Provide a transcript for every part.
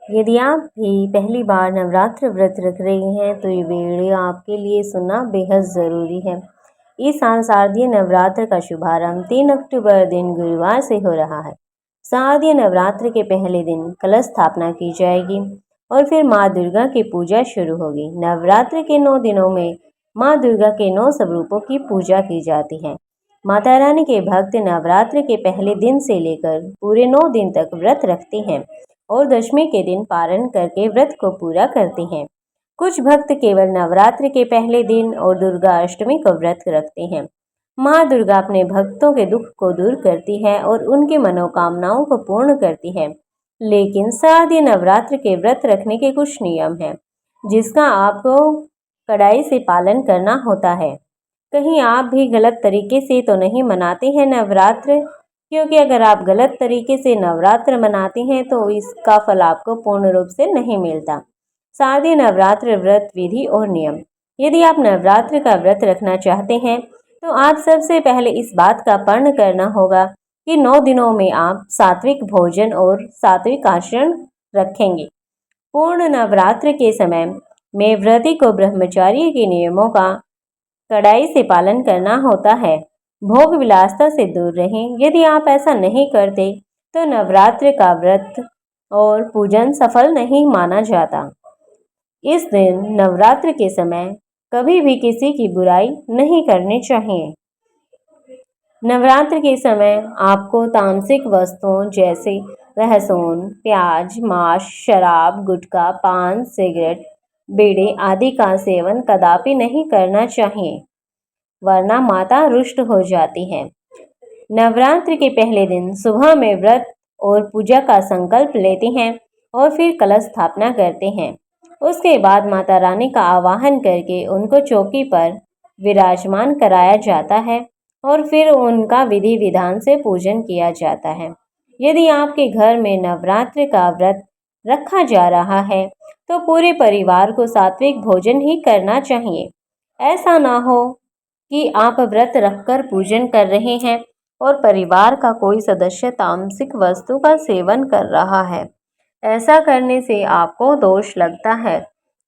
यदि आप भी पहली बार नवरात्र व्रत रख रही हैं तो ये वीडियो आपके लिए सुनना बेहद ज़रूरी है। इस साल शारदीय नवरात्र का शुभारंभ 3 अक्टूबर दिन गुरुवार से हो रहा है। शारदीय नवरात्र के पहले दिन कलश स्थापना की जाएगी और फिर माँ दुर्गा की पूजा शुरू होगी। नवरात्र के 9 दिनों में माँ दुर्गा के 9 स्वरूपों की पूजा की जाती है। माता रानी के भक्त नवरात्र के पहले दिन से लेकर पूरे 9 दिन तक व्रत रखते हैं और दशमी के दिन पारण करके व्रत को पूरा करते हैं। कुछ भक्त केवल नवरात्र के पहले दिन और दुर्गा अष्टमी को व्रत रखते हैं। माँ दुर्गा अपने भक्तों के दुख को दूर करती है और उनकी मनोकामनाओं को पूर्ण करती है। लेकिन शारदीय नवरात्र के व्रत रखने के कुछ नियम हैं जिसका आपको कड़ाई से पालन करना होता है। कहीं आप भी गलत तरीके से तो नहीं मनाते हैं नवरात्र, क्योंकि अगर आप गलत तरीके से नवरात्र मनाते हैं तो इसका फल आपको पूर्ण रूप से नहीं मिलता। शारदीय नवरात्र व्रत विधि और नियम। यदि आप नवरात्र का व्रत रखना चाहते हैं तो आप सबसे पहले इस बात का पालन करना होगा कि 9 दिनों में आप सात्विक भोजन और सात्विक आचरण रखेंगे। पूर्ण नवरात्र के समय में व्रती को ब्रह्मचार्य के नियमों का कड़ाई से पालन करना होता है। भोग विलासता से दूर रहें। यदि आप ऐसा नहीं करते तो नवरात्र का व्रत और पूजन सफल नहीं माना जाता। इस दिन नवरात्र के समय कभी भी किसी की बुराई नहीं करनी चाहिए। नवरात्र के समय आपको तामसिक वस्तुओं जैसे लहसुन, प्याज, मांस, शराब, गुटखा, पान, सिगरेट, बीड़ी आदि का सेवन कदापि नहीं करना चाहिए, वरना माता रुष्ट हो जाती है। नवरात्र के पहले दिन सुबह में व्रत और पूजा का संकल्प लेते हैं और फिर कलश स्थापना करते हैं। उसके बाद माता रानी का आवाहन करके उनको चौकी पर विराजमान कराया जाता है और फिर उनका विधि विधान से पूजन किया जाता है। यदि आपके घर में नवरात्र का व्रत रखा जा रहा है तो पूरे परिवार को सात्विक भोजन ही करना चाहिए। ऐसा ना हो कि आप व्रत रखकर पूजन कर रहे हैं और परिवार का कोई सदस्य तामसिक वस्तु का सेवन कर रहा है। ऐसा करने से आपको दोष लगता है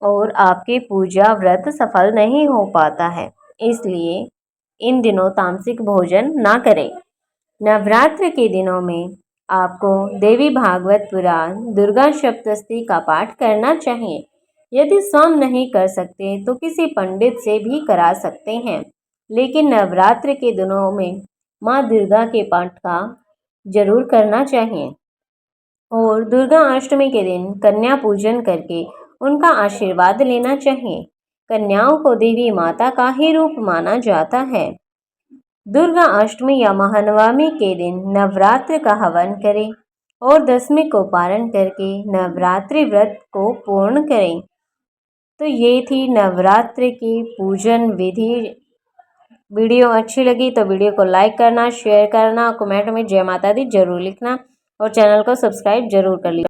और आपकी पूजा व्रत सफल नहीं हो पाता है। इसलिए इन दिनों तामसिक भोजन ना करें। नवरात्र के दिनों में आपको देवी भागवत पुराण, दुर्गा सप्तशती का पाठ करना चाहिए। यदि स्वयं नहीं कर सकते तो किसी पंडित से भी करा सकते हैं, लेकिन नवरात्र के दिनों में माँ दुर्गा के पाठ का जरूर करना चाहिए। और दुर्गा अष्टमी के दिन कन्या पूजन करके उनका आशीर्वाद लेना चाहिए। कन्याओं को देवी माता का ही रूप माना जाता है। दुर्गा अष्टमी या महानवमी के दिन नवरात्र का हवन करें और दशमी को पारण करके नवरात्रि व्रत को पूर्ण करें। तो ये थी नवरात्र की पूजन विधि। वीडियो अच्छी लगी तो वीडियो को लाइक करना, शेयर करना, कमेंट में जय माता दी जरूर लिखना और चैनल को सब्सक्राइब जरूर कर लीजिए।